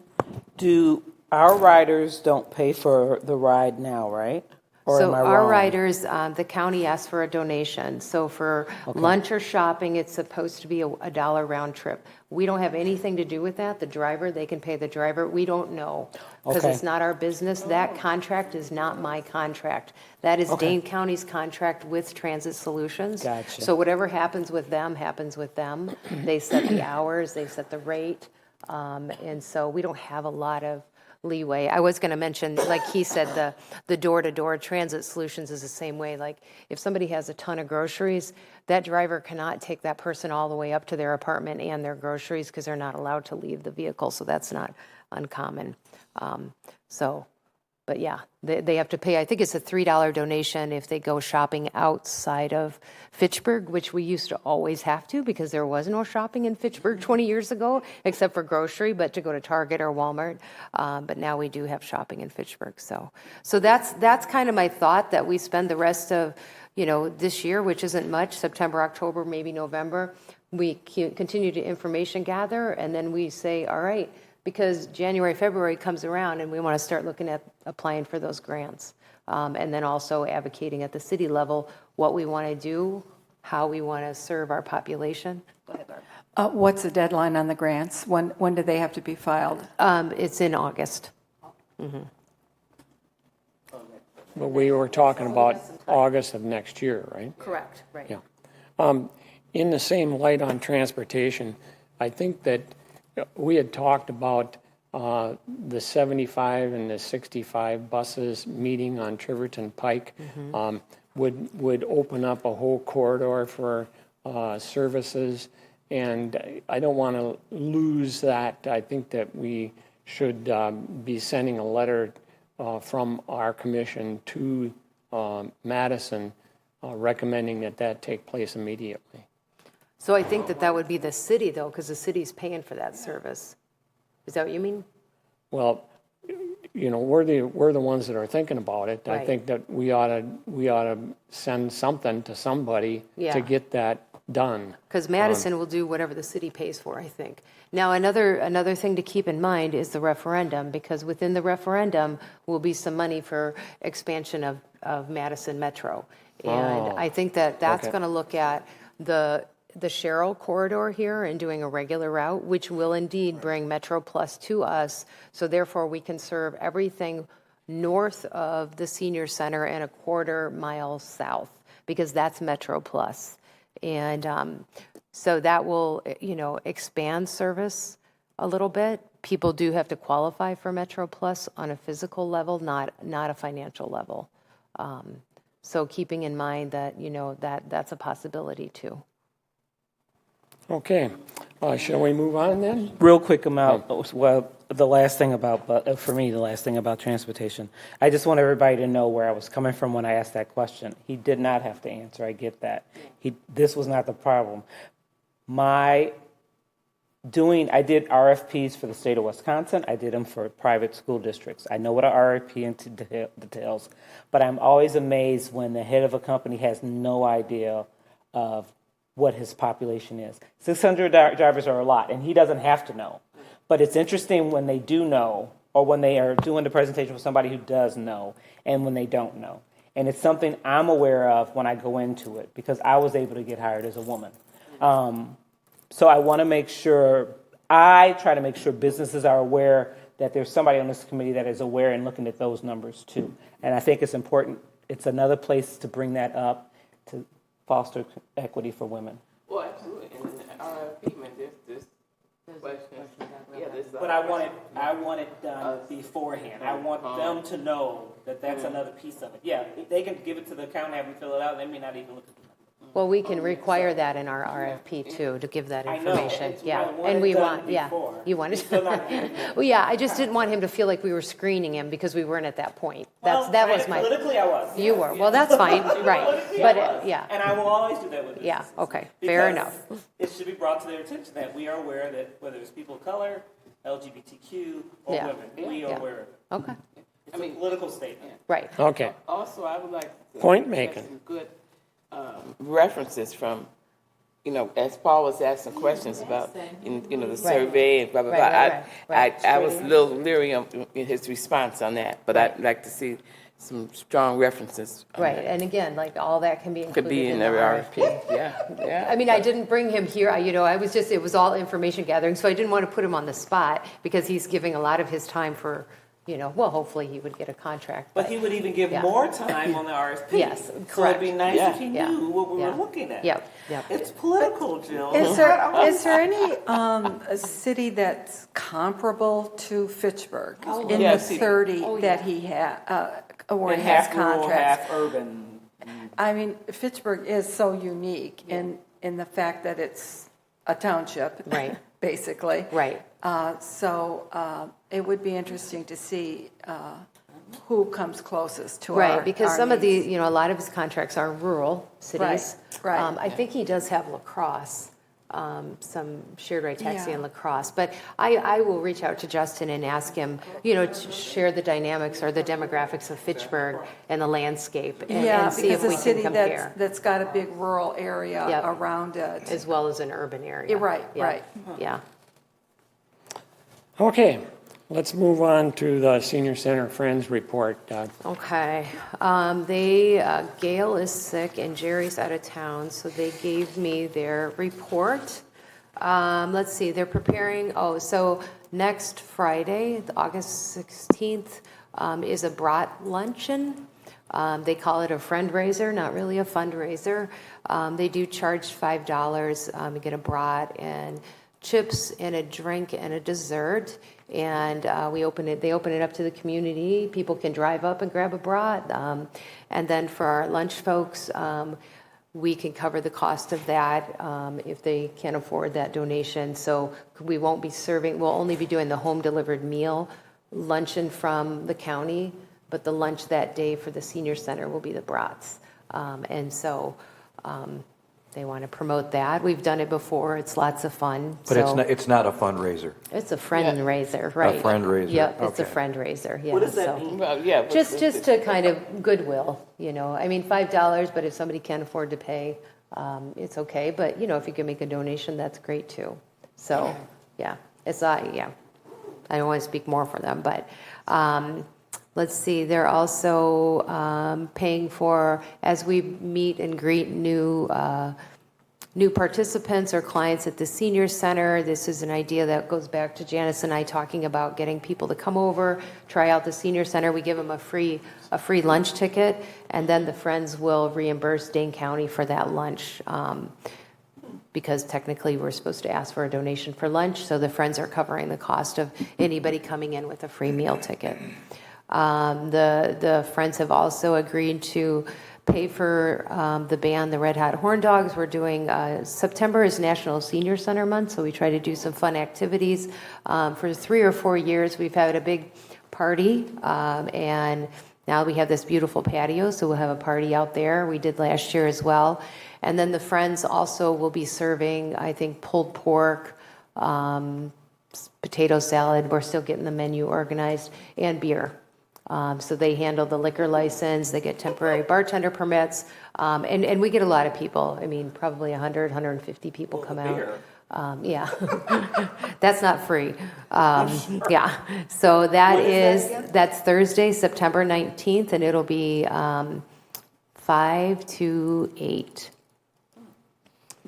Do our riders don't pay for the ride now, right? Or So am I our wrong? riders, the county asks for a donation. So for lunch or shopping, it's supposed to be a $1 round trip. We don't have anything to do with that. The driver, they can pay the driver. We don't know because Okay. it's not our business. That contract is not my contract. That is Dane County's contract with Transit Solutions. Gotcha. So whatever happens with them happens with them. They set the hours, they set the rate, and so we don't have a lot of leeway. I was going to mention, like he said, the door-to-door Transit Solutions is the same way. Like if somebody has a ton of groceries, that driver cannot take that person all the way up to their apartment and their groceries because they're not allowed to leave the vehicle. So that's not uncommon. But yeah, they have to pay, I think it's a $3 donation if they go shopping outside of Fitchburg, which we used to always have to because there was no shopping in Fitchburg 20 years ago, except for grocery, but to go to Target or Walmart. But now we do have shopping in Fitchburg. So that's kind of my thought, that we spend the rest of, this year, which isn't much, September, October, maybe November, we continue to information gather, and then we say, all right, because January, February comes around and we want to start looking at applying for those grants. And then also advocating at the city level what we want to do, how we want to serve our population. Go ahead, Barb. What's the deadline on the grants? When do they have to be filed? It's in August. But we were talking about August of next year, right? Correct, right. Yeah. In the same light on transportation, I think that we had talked about the 75 and the 65 buses meeting on Triverton Pike would open up a whole corridor for services, and I don't want to lose that. I think that we should be sending a letter from our commission to Madison recommending that take place immediately. So I think that would be the city, though, because the city's paying for that service. Is that what you mean? Well, we're the ones that are thinking about it. Right. I think that we ought to send something to somebody to get that done. Because Madison will do whatever the city pays for, I think. Now, another thing to keep in mind is the referendum, because within the referendum will be some money for expansion of Madison Metro. And I think that's going to look at the Sherrill corridor here and doing a regular route, which will indeed bring Metro Plus to us. So therefore, we can serve everything north of the senior center and a quarter mile south, because that's Metro Plus. And so that will, expand service a little bit. People do have to qualify for Metro Plus on a physical level, not a financial level. So keeping in mind that, that's a possibility too. Okay. Shall we move on then? Real quick about, the last thing about transportation. I just want everybody to know where I was coming from when I asked that question. He did not have to answer. I get that. This was not the problem. I did RFPs for the state of Wisconsin. I did them for private school districts. I know what an RFP entails, but I'm always amazed when the head of a company has no idea of what his population is. 600 drivers are a lot, and he doesn't have to know. But it's interesting when they do know, or when they are doing the presentation with somebody who does know, and when they don't know. And it's something I'm aware of when I go into it, because I was able to get hired as a woman. So I want to make sure, I try to make sure businesses are aware that there's somebody on this committee that is aware and looking at those numbers too. And I think it's important it's another place to bring that up to foster equity for women. Well, absolutely. And in the RFP, man, there's questions. Yeah, But I want it done beforehand. I want them to know that that's another piece of it. Yeah, they can give it to the accountant, have them fill it out, they may not even look at the number. Well, we can require that in our RFP too, to give that I know. information. It's Yeah, what I and we wanted want, yeah, before. you want Still not it. here. Well, yeah, I just didn't want him to feel like we were screening him because we weren't at that point. Well, That was my. politically I was. You were, well, that's fine, right, Politically, but, I was. yeah, And I will always do that with yeah, businesses. okay, fair Because enough. It should be brought to their attention that we are aware that whether it's people of color, LGBTQ, or Yeah. women, we are Yeah. aware of it. Okay, It's a political statement. right. Okay. Also, I would like to Point make making. some good references from, as Paul was asking questions about, the survey and blah, blah, blah. Right. I was a little leery in his response on that, but I'd like to see some strong references. on Right, that. and again, like, all that can be Could included be in in the the RFP. RFP. Yeah. I mean, I didn't bring him here, it was all information gathering, so I didn't want to put him on the spot because he's giving a lot of his time for, well, hopefully he would get a contract. But he would even give Yeah. more time on the RFP. Yes, So it'd correct. be nice if he Yeah. knew what we Yeah. were looking at. Yep. It's political, Jill. Is there any a city that's comparable to Fitchburg in yeah, the see. 30 that he had, where And he has half rural, contracts? half urban. I mean, Fitchburg is so unique in the fact that it's a township, Right. basically. Right. So it would be interesting to see who comes closest to our Right, because some of needs. the, a lot of his contracts are rural cities. Right. I think he does have La Crosse, some shared ride taxi Yeah. in La Crosse. But I will reach out to Justin and ask him, to share the dynamics or the demographics of Fitchburg and the landscape and see if because we a can city compare. that's got a big rural area Yep. around it. As well as an urban area. Yeah, right, Yeah. right. Yeah. Okay, let's move on to the Senior Center Friends report. Okay. Gail is sick and Jerry's out of town, so they gave me their report. Let's see, they're preparing, so next Friday, August 16th, is a brat luncheon. They call it a friend-raiser, not really a fundraiser. They do charge $5. You get a brat and chips and a drink and a dessert. And they open it up to the community. People can drive up and grab a brat. And then for our lunch folks, we can cover the cost of that if they can't afford that donation. So we won't be serving, we'll only be doing the home delivered meal luncheon from the county, but the lunch that day for the senior center will be the brats. And so they want to promote that. We've done it before. It's lots of fun. But it's not a fundraiser. It's a friend raiser, right? A friend raiser. Yep, it's a Okay. friend raiser. Yeah, What does that so- mean? Well, yeah. but- Just to kind of goodwill, I mean, $5, but if somebody can't afford to pay, it's okay. But, if you can make a donation, that's great too. So, yeah, it's, yeah. I don't want to speak more for them, but let's see, they're also paying for, as we meet and greet new participants or clients at the senior center. This is an idea that goes back to Janice and I talking about getting people to come over, try out the senior center. We give them a free lunch ticket, and then the friends will reimburse Dane County for that lunch. Because technically we're supposed to ask for a donation for lunch, so the friends are covering the cost of anybody coming in with a free meal ticket. The friends have also agreed to pay for the band, the Red Hot Horn Dogs. We're doing, September is National Senior Center Month, so we try to do some fun activities. For 3 or 4 years, we've had a big party, and now we have this beautiful patio, so we'll have a party out there. We did last year as well. And then the friends also will be serving, I think, pulled pork, potato salad. We're still getting the menu organized, and beer. So they handle the liquor license, they get temporary bartender permits, and we get a lot of people. I mean, probably 100, 150 people come out. Yeah, that's not free. Yeah, so that's Thursday, September 19th, and it'll be 5 to 8.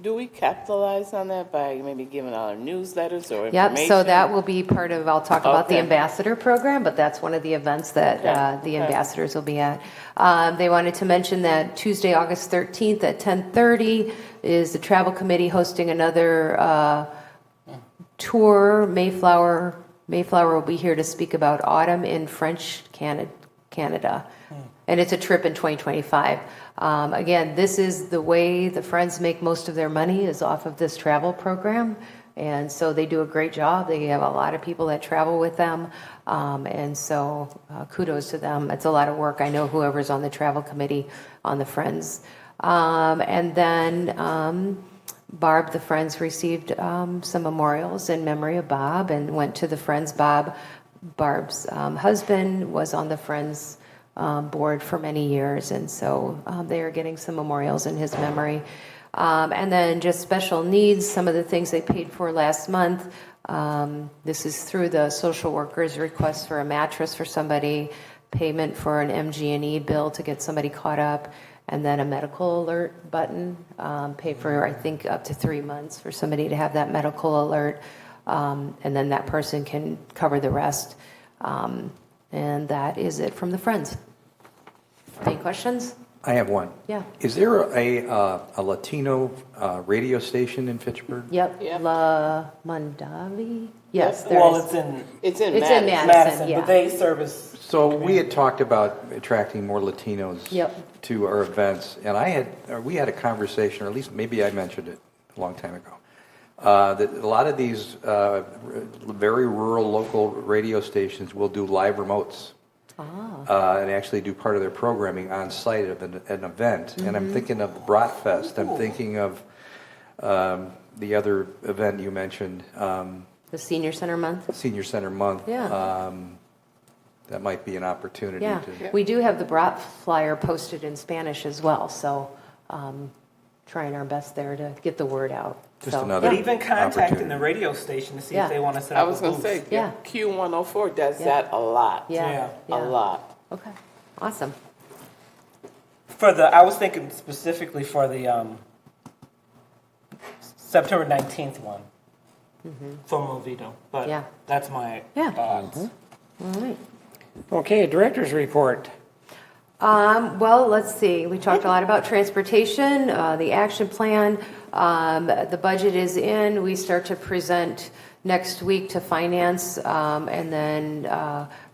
Do we capitalize on that by maybe giving out our newsletters or Yep, information? so that will be part of, I'll talk about the Okay. ambassador program, but that's one of the events that the ambassadors will be at. They wanted to mention that Tuesday, August 13th at 10:30 is the travel committee hosting another tour. Mayflower will be here to speak about autumn in French Canada. And it's a trip in 2025. Again, this is the way the Friends make most of their money, is off of this travel program. And so they do a great job. They have a lot of people that travel with them. And so kudos to them. It's a lot of work. I know whoever's on the travel committee on the Friends. And then Barb, the Friends, received some memorials in memory of Bob and went to the Friends. Barb's husband was on the Friends board for many years, and so they are getting some memorials in his memory. And then just special needs, some of the things they paid for last month. This is through the social workers' request for a mattress for somebody, payment for an MG&E bill to get somebody caught up, and then a medical alert button, pay for, I think, up to 3 months for somebody to have that medical alert, and then that person can cover the rest. And that is it from the Friends. Any questions? I have one. Yeah. Is there a Latino radio station in Fitchburg? Yep. La Mondavi? Yes, there Well, is. It's in It's in Madison. Madison, yeah. but they service. So we had talked about attracting more Latinos Yep. to our events, and we had a conversation, or at least maybe I mentioned it a long time ago, that a lot of these very rural local radio stations will do live remotes. And actually do part of their programming on site of an event. And I'm thinking of the Bratfest. I'm thinking of the other event you mentioned. The Senior Center Month? Senior Center Month. Yeah. That might be an opportunity. Yeah. To, We do have the Brat flyer posted in Spanish as well, so trying our best there to get the word out. Just So, another yeah. Even contacting the radio station to see Yeah. if they want to set I up was a going to booth. say, Yeah. Q104 does Yeah. that a lot. Yeah. Yeah. A lot. Okay. Awesome. I was thinking specifically for the September 19th one for Movito, but Yeah. that's my Yeah. thoughts. All right. Okay, director's report. Well, let's see. We talked a lot about transportation, the action plan. The budget is in. We start to present next week to finance, and then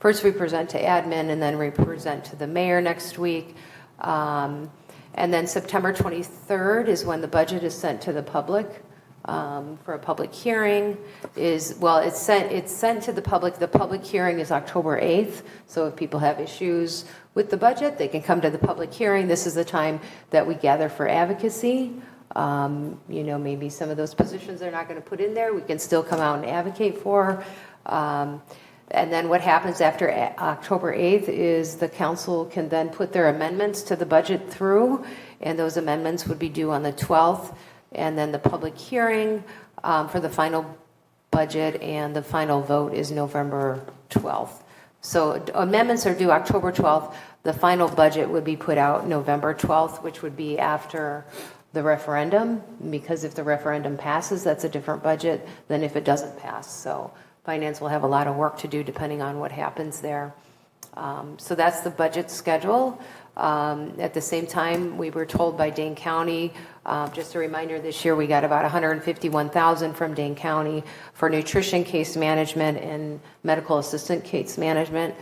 first we present to admin, and then we present to the mayor next week. And then September 23rd is when the budget is sent to the public for a public hearing. It's sent to the public. The public hearing is October 8th. So if people have issues with the budget, they can come to the public hearing. This is the time that we gather for advocacy. Maybe some of those positions they're not going to put in there, we can still come out and advocate for. And then what happens after October 8th is the council can then put their amendments to the budget through, and those amendments would be due on the 12th. And then the public hearing for the final budget and the final vote is November 12th. So amendments are due October 12th. The final budget would be put out November 12th, which would be after the referendum, because if the referendum passes, that's a different budget than if it doesn't pass. So finance will have a lot of work to do depending on what happens there. So that's the budget schedule. At the same time, we were told by Dane County, just a reminder, this year we got about $151,000 from Dane County for nutrition case management and medical assistant case management,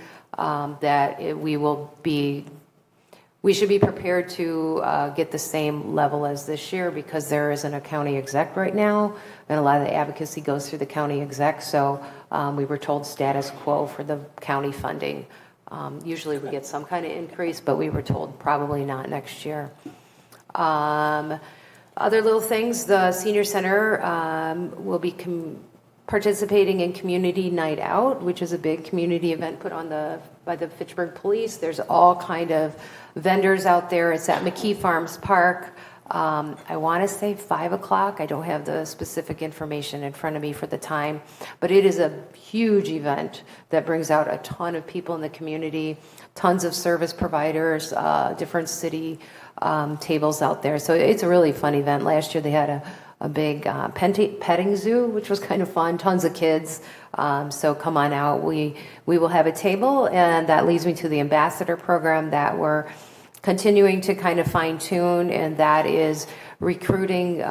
we should be prepared to get the same level as this year because there isn't a county exec right now, and a lot of the advocacy goes through the county exec. So we were told status quo for the county funding. Usually we get some kind of increase, but we were told probably not next year. Other little things, the senior center will be participating in Community Night Out, which is a big community event put on by the Fitchburg Police. There's all kind of vendors out there. It's at McKee Farms Park. I want to say 5 o'clock. I don't have the specific information in front of me for the time, but it is a huge event that brings out a ton of people in the community, tons of service providers, different city tables out there. So it's a really fun event. Last year they had a big petting zoo, which was kind of fun, tons of kids. So come on out. We will have a table, and that leads me to the ambassador program that we're continuing to kind of fine tune, and that is recruiting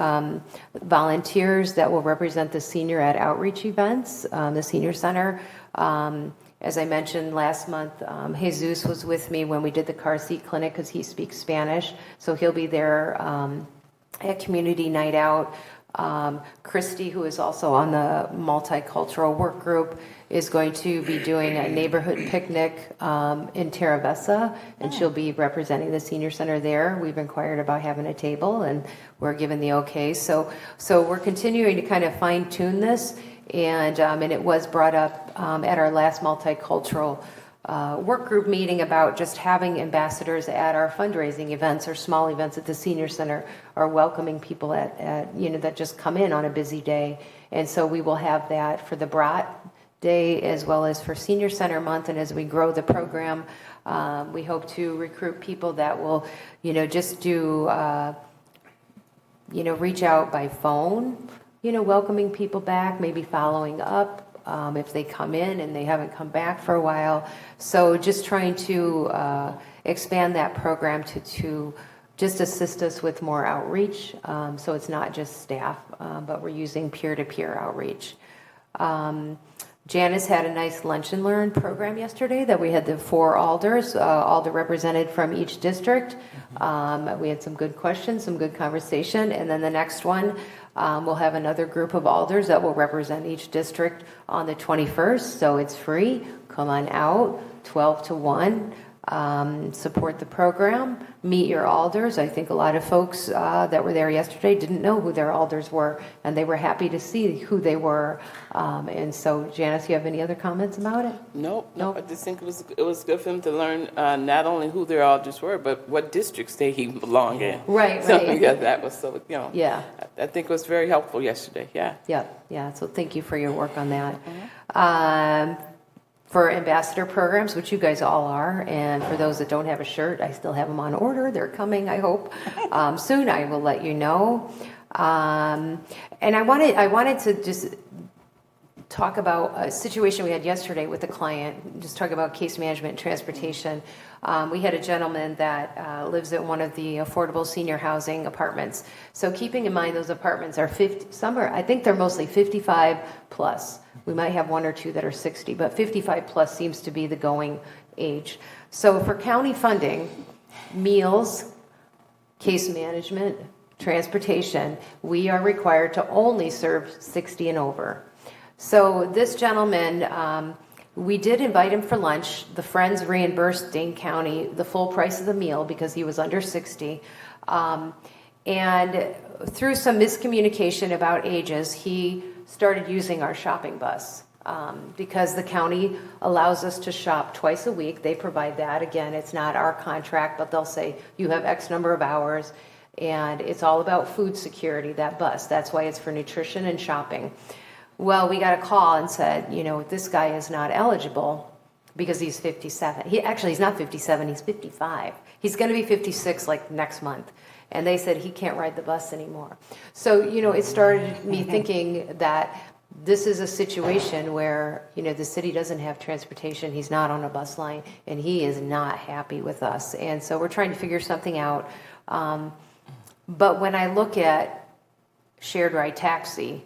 volunteers that will represent the senior at outreach events, the senior center. As I mentioned last month, Jesus was with me when we did the car seat clinic because he speaks Spanish, so he'll be there at Community Night Out. Christy, who is also on the multicultural work group, is going to be doing a neighborhood picnic in Terravesa, and she'll be representing the senior center there. We've inquired about having a table, and we're given the okay. So we're continuing to kind of fine tune this, and it was brought up at our last multicultural work group meeting about just having ambassadors at our fundraising events or small events at the senior center, or welcoming people at that just come in on a busy day. And so we will have that for the Brat Day as well as for Senior Center Month. And as we grow the program, we hope to recruit people that will, just do, reach out by phone, welcoming people back, maybe following up if they come in and they haven't come back for a while. So just trying to expand that program to just assist us with more outreach. So it's not just staff, but we're using peer-to-peer outreach. Janice had a nice lunch and learn program yesterday that we had the 4 alders, alder represented from each district. We had some good questions, some good conversation. And then the next one, we'll have another group of alders that will represent each district on the 21st. So it's free. Come on out, 12 to 1. Support the program, meet your alders. I think a lot of folks that were there yesterday didn't know who their alders were, and they were happy to see who they were. And so, Janice, you have any other comments about it? No. I just think it was good for them to learn not only who their alders were, but what districts they belong in. Right. So, yeah, that was so, Yeah. I think it was very helpful yesterday, yeah. Yeah. So thank you for your work on that. For ambassador programs, which you guys all are, and for those that don't have a shirt, I still have them on order. They're coming, I hope. Soon I will let you know. And I wanted to just talk about a situation we had yesterday with a client, just talk about case management and transportation. We had a gentleman that lives at one of the affordable senior housing apartments. So keeping in mind those apartments are I think they're mostly 55 plus. We might have 1 or 2 that are 60, but 55 plus seems to be the going age. So for county funding, meals, case management, transportation, we are required to only serve 60 and over. So this gentleman, we did invite him for lunch. The Friends reimbursed Dane County the full price of the meal because he was under 60. And through some miscommunication about ages, he started using our shopping bus because the county allows us to shop twice a week. They provide that. Again, it's not our contract, but they'll say you have X number of hours, and it's all about food security, that bus. That's why it's for nutrition and shopping. Well, we got a call and said, this guy is not eligible because he's 57. He's not 57, he's 55. He's going to be 56 like next month. And they said he can't ride the bus anymore. So, it started me thinking that this is a situation where, the city doesn't have transportation. He's not on a bus line, and he is not happy with us. And so we're trying to figure something out. But when I look at shared ride taxi,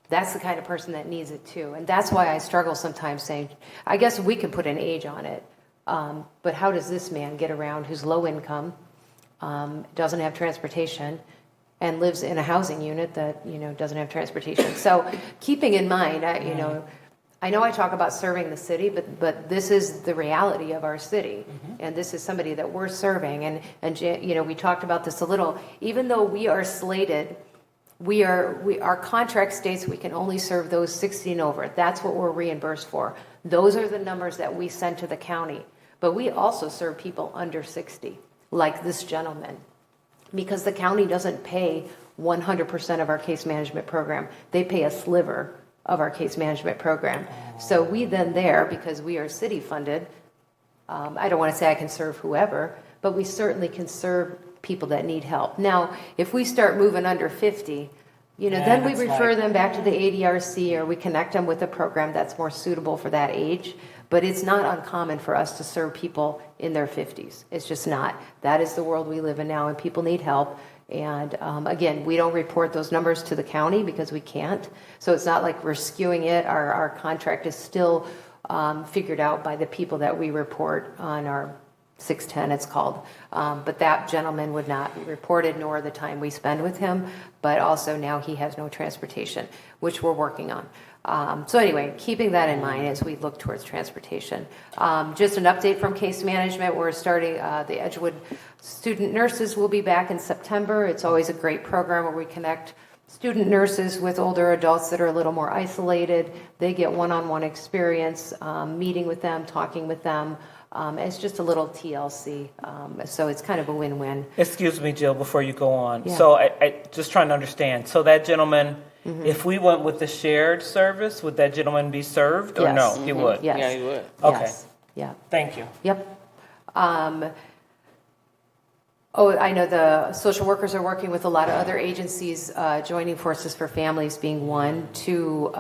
that's the kind of person that needs it too. And that's why I struggle sometimes saying, I guess we could put an age on it. But how does this man get around who's low income, doesn't have transportation, and lives in a housing unit that, doesn't have transportation? So keeping in mind, I know I talk about serving the city, but this is the reality of our city. And this is somebody that we're serving. And we talked about this a little. Even though we are slated, our contract states we can only serve those 60 and over. That's what we're reimbursed for. Those are the numbers that we send to the county. But we also serve people under 60, like this gentleman. because the county doesn't pay 100% of our case management program. They pay a sliver of our case management program. So we then there, because we are city funded, I don't want to say I can serve whoever, but we certainly can serve people that need help. Now, if we start moving under 50, then we refer them back to the ADRC, or we connect them with a program that's more suitable for that age. But it's not uncommon for us to serve people in their 50s. It's just not. That is the world we live in now, and people need help. And again, we don't report those numbers to the county because we can't. So it's not like we're skewing it. Our contract is still figured out by the people that we report on our 610, it's called. But that gentleman would not be reported, nor the time we spend with him. But also now he has no transportation, which we're working on. So anyway, keeping that in mind as we look towards transportation. Just an update from case management. We're starting, the Edgewood student nurses will be back in September. It's always a great program where we connect student nurses with older adults that are a little more isolated. They get one-on-one experience, meeting with them, talking with them. It's just a little TLC, so it's kind of a win-win. Excuse me, Jill, before you go on. Yeah. So I just trying to understand. So that gentleman, if we went with the shared service, would that gentleman be served, or Yes. no? He would. Yes. Yeah, you would. Okay. Yes. Yeah. Thank you. Yep. I know the social workers are working with a lot of other agencies, Joining Forces for Families being one, to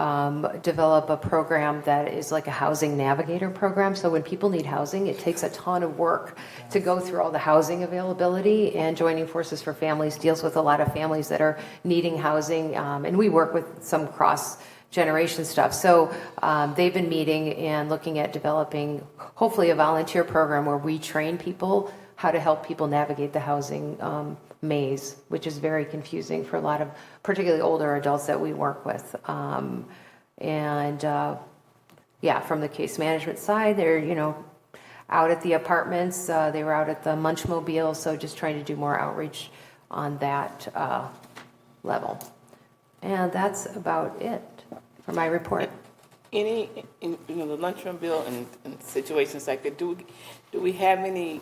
develop a program that is like a housing navigator program. So when people need housing, it takes a ton of work to go through all the housing availability, and Joining Forces for Families deals with a lot of families that are needing housing, and we work with some cross-generation stuff. So they've been meeting and looking at developing, hopefully, a volunteer program where we train people how to help people navigate the housing maze, which is very confusing for a lot of particularly older adults that we work with. From the case management side, they're, out at the apartments. They were out at the Munchmobile, so just trying to do more outreach on that level. And that's about it for my report. The lunchroom bill and situations like that, do we have any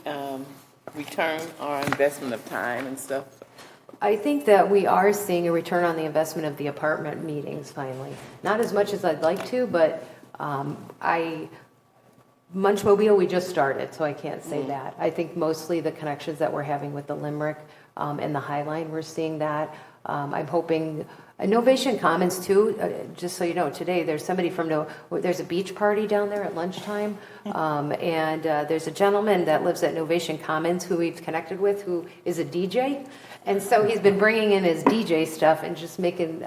return on investment of time and stuff? I think that we are seeing a return on the investment of the apartment meetings finally. Not as much as I'd like to, but Munchmobile, we just started, so I can't say that. I think mostly the connections that we're having with the Limerick and the Highline, we're seeing that. I'm hoping Novation Commons too, just so you know, today there's somebody there's a beach party down there at lunchtime, and there's a gentleman that lives at Novation Commons who we've connected with who is a DJ, and so he's been bringing in his DJ stuff and just making,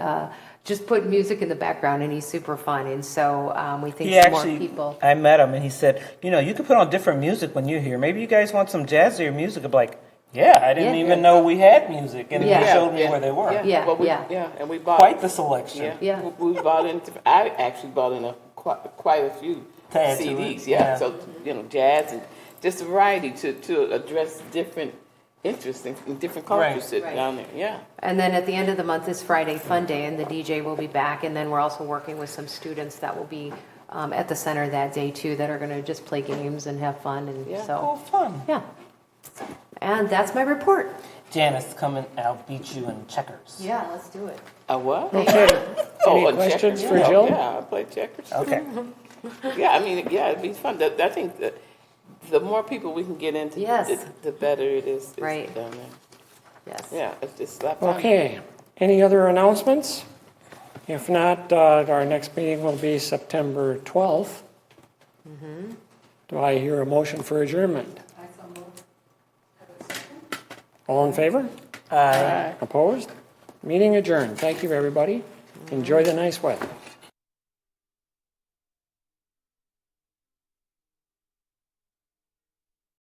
just put music in the background, and he's super fun, and so we think more people. I met him and he said, you can put on different music when you're here. Maybe you guys want some jazzier music. I'm like, yeah, I didn't even know we had music, and he showed me where they were. And we bought quite the selection. We bought in. I actually bought in quite a few CDs. So jazz and just a variety to address different interests and different cultures down there. Yeah. And then at the end of the month is Friday Fun Day, and the DJ will be back, and then we're also working with some students that will be at the center that day too, that are going to just play games and have fun, and fun. Yeah. And that's my report. Janice, come and I'll beat you in checkers. Yeah, let's do it. A what? Okay. Any questions for Jill? Yeah, I play checkers. Okay. It'd be fun. I think that the more people we can get into, the better it is. Right. Down there. Yes. Yeah, it's just a lot of fun. Okay. Any other announcements? If not, our next meeting will be September 12th. Do I hear a motion for adjournment? All in favor? Aye. Opposed? Meeting adjourned. Thank you, everybody. Enjoy the nice weather.